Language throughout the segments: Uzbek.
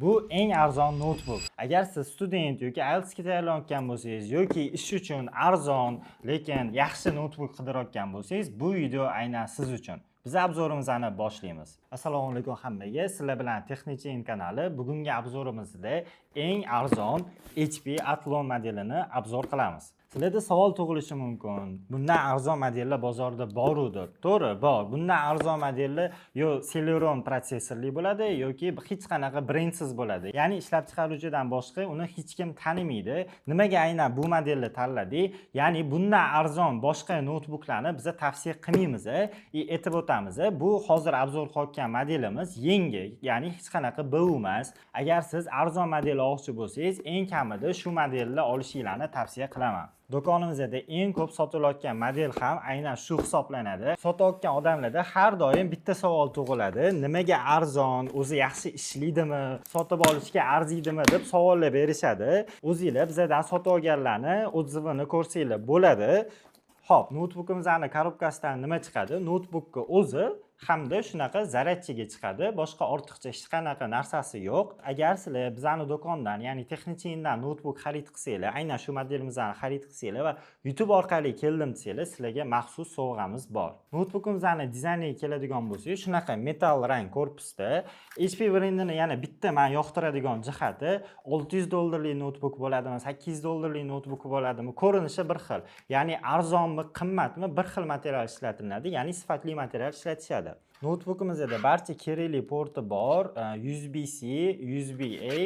Bu eng arzon notebook. Agar siz student yoki IELTSga tayyorlanayotgan bo'lsangiz yoki ish uchun arzon, lekin yaxshi notebook qidirayotgan bo'lsangiz, bu video aynan siz uchun. Biz obzorimizni boshlaymiz. Assalomu alaykum hammaga. Sizlar bilan Texnichain kanali. Bugungi obzorimizda eng arzon HP Athlon modelini obzor qilamiz. Sizlarda savol tug'ilishi mumkin. Bundan arzon modellar bozorda bordir. To'g'ri, bor. Bundan arzon modellar yo Celeron protsessorli bo'ladi yoki hech qanaqa brendsiz bo'ladi. Ya'ni ishlab chiqaruvchidan boshqa uni hech kim tanimaydi. Nimaga aynan bu modelni tanladik? Ya'ni bundan arzon boshqa notebooklarni biz tavsiya qilmaymiz, aytib o'tamiz. Bu hozir obzor qilayotgan modelimiz yengil, ya'ni hech qanaqa BU emas. Agar siz arzon model olmoqchi bo'lsangiz, eng kamida shu modelni olishinglarni tavsiya qilaman. Do'konimizda eng ko'p sotilayotgan model ham aynan shu hisoblanadi. Sotayotgan odamlarda har doim bitta savol tug'iladi. Nimaga arzon? O'zi yaxshi ishlaydimi? Sotib olishga arziydimi deb savollar berishadi. O'zingizlar bizdan sotib olganlarni odzivini ko'rsanglar bo'ladi. Xo'p, notebookimizning korobkasidan nima chiqadi? Notebookka o'zi hamda shunaqa zaryadchiga chiqadi. Boshqa ortiqcha hech qanaqa narsasi yo'q. Agar sizlar bizning do'kondan, ya'ni Technichaindan notebook xarid qilsanglar, aynan shu modelimizni xarid qilsanglar va YouTube orqali keldim desanglar, sizlarga maxsus sovg'amiz bor. Notebookimizning dizayniga keladigan bo'lsak, shunaqa metal rang korpusda. HP brendini yana bitta men yoqtiradigan jihati, $600 notebook bo'ladimi, $800 notebook bo'ladimi, ko'rinishi bir xil. Ya'ni arzonmi, qimmatmi, bir xil material ishlatiladi, ya'ni sifatli material ishlatishadi. Notebookimizda barcha kerakli porti bor, USB-C, USB-A,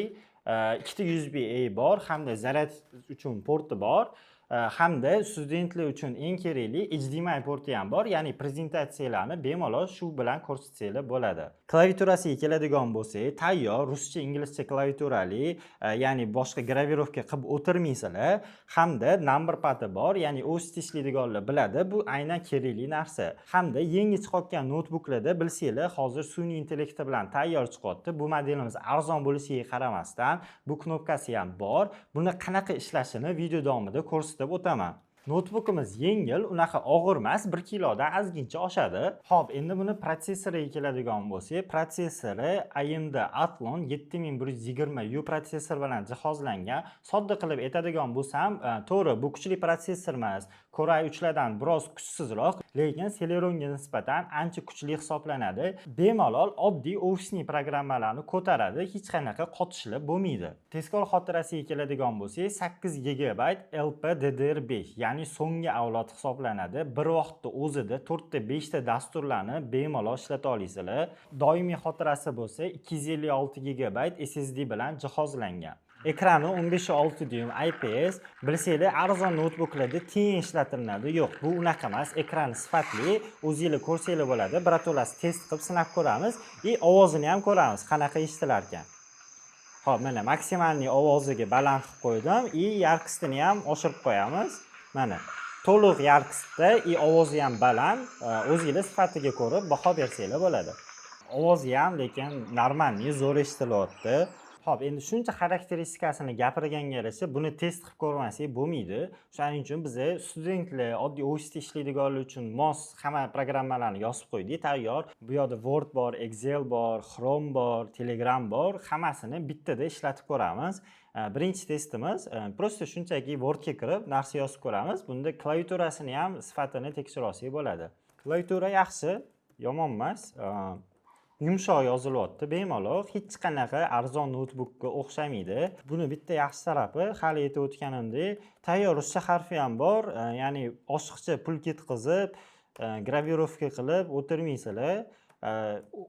ikkita USB-A bor, hamda zaryad uchun porti bor. Hamda studentlar uchun eng kerakli HDMI porti ham bor, ya'ni prezentatsiyalarni bemalol shu bilan ko'rsatsanglar bo'ladi. Klaviaturasiga keladigan bo'lsak, tayyor ruscha, inglizcha klaviaturali, ya'ni boshqa gravirovka qilib o'tirmaysizlar, hamda number padi bor, ya'ni o'z ishlaydiganlar biladi, bu aynan kerakli narsa. Hamda yangi chiqayotgan notebooklarda bilsanglar, hozir sun'iy intellekti bilan tayyor chiqyapti. Bu modelimiz arzon bo'lishiga qaramasdan, bu knopkasi ham bor. Buni qanaqa ishlashini video davomida ko'rsatib o'taman. Notebookimiz yengil, unaqa og'ir emas, 1 kilodan ozgincha oshadi. Xo'p, endi buni protsessoriga keladigan bo'lsak, protsessori AMD Athlon 7120U protsessor bilan jihozlangan. Sodda qilib aytadigan bo'lsam, to'g'ri, bu kuchli protsessor emas. Core i3lardan biroz kuchsizroq, lekin Celeronga nisbatan ancha kuchli hisoblanadi. Bemalol oddiy ofisning programmalarni ko'taradi, hech qanaqa qotishlar bo'lmaydi. Tezkor xotirasiga keladigan bo'lsak, 8 GB LPDDR5, ya'ni so'nggi avlod hisoblanadi. Bir vaqtda o'zida 4 ta 5 ta dasturlarni bemalol ishlata olasizlar. Doimiy xotirasi bo'lsa 256 GB SSD bilan jihozlangan. Ekrani 15.6 dyum IPS. Bilsanglar, arzon notebooklarda teng ishlatiladi. Yo'q, bu unaqa emas. Ekrani sifatli, o'zingizlar ko'rsanglar bo'ladi. Birato'lasi test qilib sinab ko'ramiz va ovozini ham ko'ramiz, qanaqa eshitilar ekan. Xo'p, mana maksimalniy ovoziga baland qilib qo'ydim va yarqisini ham oshirib qo'yamiz. Mana to'liq yarqisda ovozi ham baland, o'zingizlar sifatiga ko'rib baho bersanglar bo'ladi. Ovozi ham lekin normalniy, zo'r eshitilyapti. Xo'p, endi shuncha xarakteristikasini gapirganga yarasha buni test qilib ko'rmasak bo'lmaydi. Shuning uchun biz studentlar, oddiy ofisda ishlaydiganlar uchun mos hamma programmalarni yozib qo'ydik, tayyor. Bu yerda Word bor, Excel bor, Chrome bor, Telegram bor, hammasini bittada ishlatib ko'ramiz. Birinchi testimiz prosta shunchaki Wordga kirib narsa yozib ko'ramiz. Bunda klaviaturasini ham sifatini tekshirib olsak bo'ladi. Klaviatura yaxshi, yomon emas. Yumshoq yozilyapti, bemalol, hech qanaqa arzon notebookga o'xshamaydi. Buni bitta yaxshi tarafi, hali aytib o'tganimdek, tayyor ruscha harfi ham bor, ya'ni oshiqcha pul ketkizib, gravirovka qilib o'tirmaysizlar.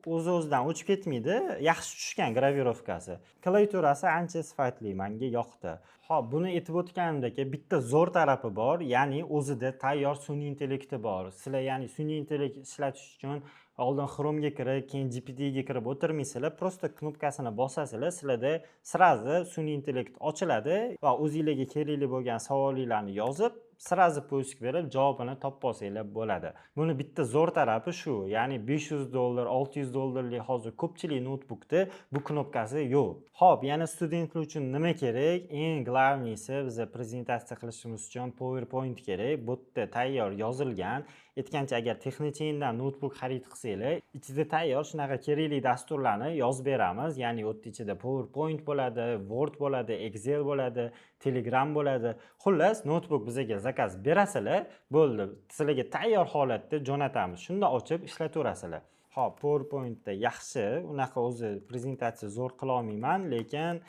O'z-o'zidan o'chib ketmaydi, yaxshi tushgan gravirovkasi. Klaviaturasi ancha sifatli, menga yoqdi. Xo'p, buni aytib o'tganimdek, bitta zo'r tarafi bor, ya'ni o'zida tayyor sun'iy intellekti bor. Sizlar ya'ni sun'iy intellekt ishlatish uchun oldin Chrome'ga kirib, keyin GPTga kirib o'tirmaysizlar, prosta knopkasini bosasizlar, sizlarda sirazi sun'iy intellekt ochiladi va o'zingizlarga kerakli bo'lgan savollarni yozib, sразу poisk berib javobini topib olsanglar bo'ladi. Buni bitta zo'r tarafi shu, ya'ni $500, $600lik hozir ko'pchilik notebookda bu knopkasi yo'q. Xo'p, yana studentlar uchun nima kerak? Eng glavniysi biza prezentatsiya qilishimiz uchun PowerPoint kerak. Bu yerda tayyor yozilgan. Aytgancha, agar Texnichendan notebook xarid qilsanglar, ichida tayyor shunaqa kerakli dasturlarni yozib beramiz. Ya'ni u ichida PowerPoint bo'ladi, Word bo'ladi, Excel bo'ladi, Telegram bo'ladi. Xullas, notebook bizga zakaz berasizlar, bo'ldi. Sizlarga tayyor holatda jo'natamiz. Shunda ochib ishlataverasizlar. Xo'p, PowerPointda yaxshi, unaqa o'zi prezentatsiya zo'r qila olmayman, lekin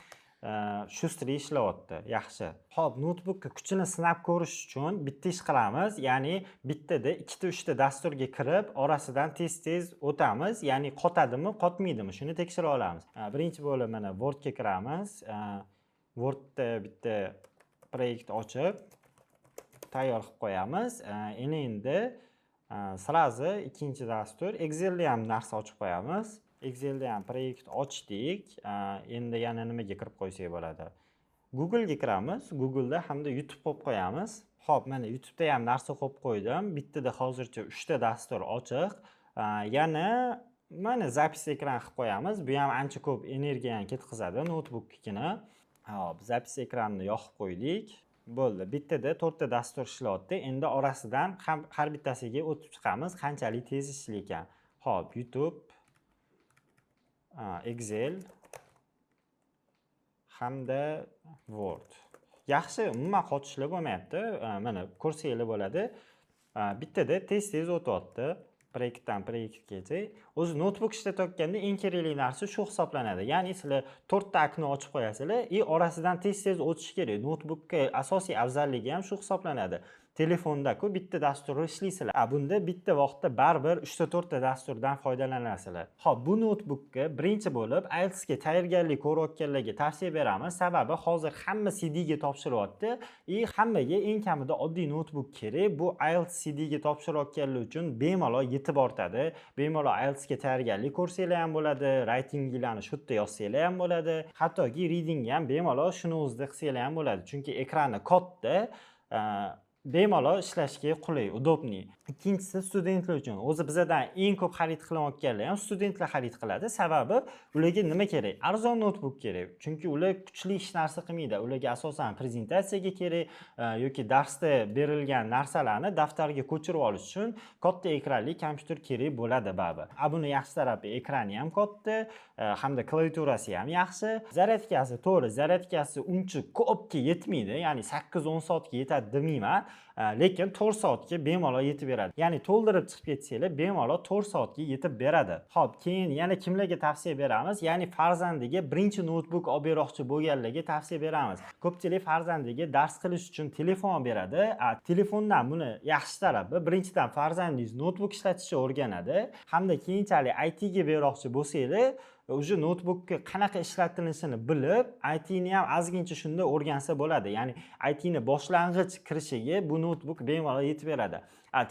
shustri ishlayapti, yaxshi. Xo'p, notebookka kuchini sinab ko'rish uchun bitta ish qilamiz, ya'ni bittada 2 ta 3 ta dasturga kirib, orasidan tez-tez o'tamiz, ya'ni qotadimi, qotmaydimi, shuni tekshira olamiz. Birinchi bo'lib mana Wordga kiramiz. Wordda bitta proyekt ochib, tayyor qilib qo'yamiz. Endi sразу ikkinchi dastur Excelda ham narsa ochib qo'yamiz. Excelda ham proyekt ochdik. Endi yana nimaga kirib qo'ysak bo'ladi? Google ga kiramiz. Google'da hamda YouTube qo'yib qo'yamiz. Xo'p, mana YouTube'da ham narsa qo'yib qo'ydim. Bittada hozircha 3 ta dastur ochiq. Yana mana zapis ekran qilib qo'yamiz. Bu ham ancha ko'p energiyani ketkazadi notebooknikini. Hop, zapis ekranini yoqib qo'ydik. Bo'ldi. Bittada 4 ta dastur ishlayapti. Endi orasidan har bittasiga o'tib chiqamiz, qanchalik tez ishlaykan. Hop, YouTube, Excel hamda Word. Yaxshi, umuman qotishlar bo'lmayapti. Mana ko'rsanglar bo'ladi. Bittada tez-tez o'tyapti. Proyektdan proyektgacha. O'zi notebook ishlatayotganda eng kerakli narsa shu hisoblanadi. Ya'ni sizlar 4 ta okno ochib qo'yasizlar, orasidan tez-tez o'tish kerak. Notebookka asosiy afzalligi ham shu hisoblanadi. Telefonda-ku bitta dasturni ishlaysizlar. Bunda bitta vaqtda baribir 3 ta 4 ta dasturdan foydalanasizlar. Xo'p, bu notebookka birinchi bo'lib IELTSga tayyorgarlik ko'rayotganlarga tavsiya beramiz. Sababi hozir hamma CDga topshiryapti. Hammaga eng kamida oddiy notebook kerak. Bu IELTS CDga topshirayotganlar uchun bemalol yetib ortadi. Bemalol IELTSga tayyorgarlik ko'rsanglar ham bo'ladi, writinginglarni shu yerda yozsanglar ham bo'ladi. Hattoki readingga ham bemalol shuni o'zida qilsanglar ham bo'ladi. Chunki ekrani katta, bemalol ishlashga qulay, udobniy. Ikkinchisi studentlar uchun. O'zi bizdan eng ko'p xarid qilayotganlar ham studentlar xarid qiladi. Sababi ularga nima kerak? Arzon notebook kerak. Chunki ular kuchli hech narsa qilmaydi. Ularga asosan prezentatsiyaga kerak yoki darsda berilgan narsalarni daftarga ko'chirib olish uchun katta ekranli kompyuter kerak bo'ladi baribir. Buni yaxshi tarafi ekrani ham katta, hamda klaviaturasi ham yaxshi. Zaryadkasi to'g'ri, zaryadkasi uncha ko'pga yetmaydi. Ya'ni 8-10 soatga yetadi demayman. Lekin 4 soatga bemalol yetib beradi. Ya'ni to'ldirib chiqib ketsanglar, bemalol 4 soatga yetib beradi. Xo'p, keyin yana kimlarga tavsiya beramiz? Ya'ni farzandiga birinchi notebook olib beroqchi bo'lganlarga tavsiya beramiz. Ko'pchilik farzandiga dars qilish uchun telefon beradi. Telefondan buni yaxshi tarafi, birinchidan farzandingiz notebook ishlatishni o'rganadi, hamda keyinchalik IT ga beroqchi bo'lsanglar, o'sha notebookga qanaqa ishlatilishini bilib, IT ni ham ozgincha shunda o'rgansa bo'ladi. Ya'ni IT ni boshlang'ich kirishiga bu notebook bemalol yetib beradi.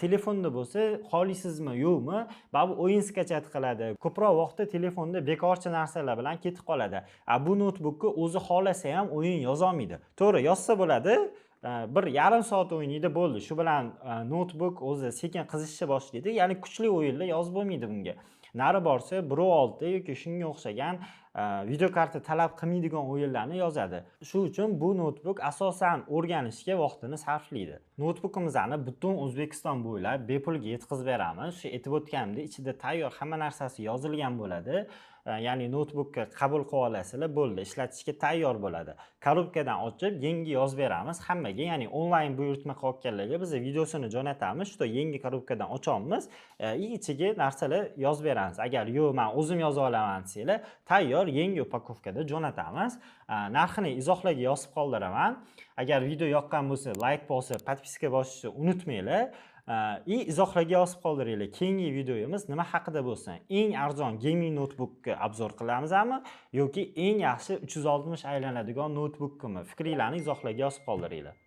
Telefonda bo'lsa, xohlaysizmi, yo'qmi, bu o'yin skachat qiladi. Ko'proq vaqtda telefonda bekorchi narsalar bilan ketib qoladi. Bu notebookka o'zi xohlasa ham o'yin yoza olmaydi. To'g'ri, yozsa bo'ladi. Bir yarim soat o'ynaydi, bo'ldi. Shu bilan notebook o'zi sekin qizishni boshlaydi. Ya'ni kuchli o'yinlar yozib bo'lmaydi bunga. Nari borsa 1.6 yoki shunga o'xshagan videokarta talab qilmaydigan o'yinlarni yozadi. Shu uchun bu notebook asosan o'rganishga vaqtini sarflaydi. Notebookimizni butun O'zbekiston bo'ylab bepulga yetkazib beramiz. Shu aytib o'tganimdek, ichida tayyor hamma narsasi yozilgan bo'ladi. Ya'ni notebookka qabul qilib olasizlar, bo'ldi, ishlatishga tayyor bo'ladi. Korobkadan ochib, yangi yozib beramiz hammaga, ya'ni onlayn buyurtma qilayotganlarga biz videosini jo'natamiz, shu yangi korobkadan ochamiz, ichiga narsalar yozib beramiz. Agar yo'q, men o'zim yoza olaman desanglar, tayyor yangi upakovkada jo'natamiz. Narxini izohlarga yozib qoldiraman. Agar video yoqqan bo'lsa, like bosib, podpiska bosishni unutmanglar. Izohlarga yozib qoldiringlar. Keyingi videomiz nima haqida bo'lsin? Eng arzon gaming notebookka obzor qilamizmi yoki eng yaxshi 360 aylanadigan notebookmi? Fikringizni izohlarga yozib qoldiringlar.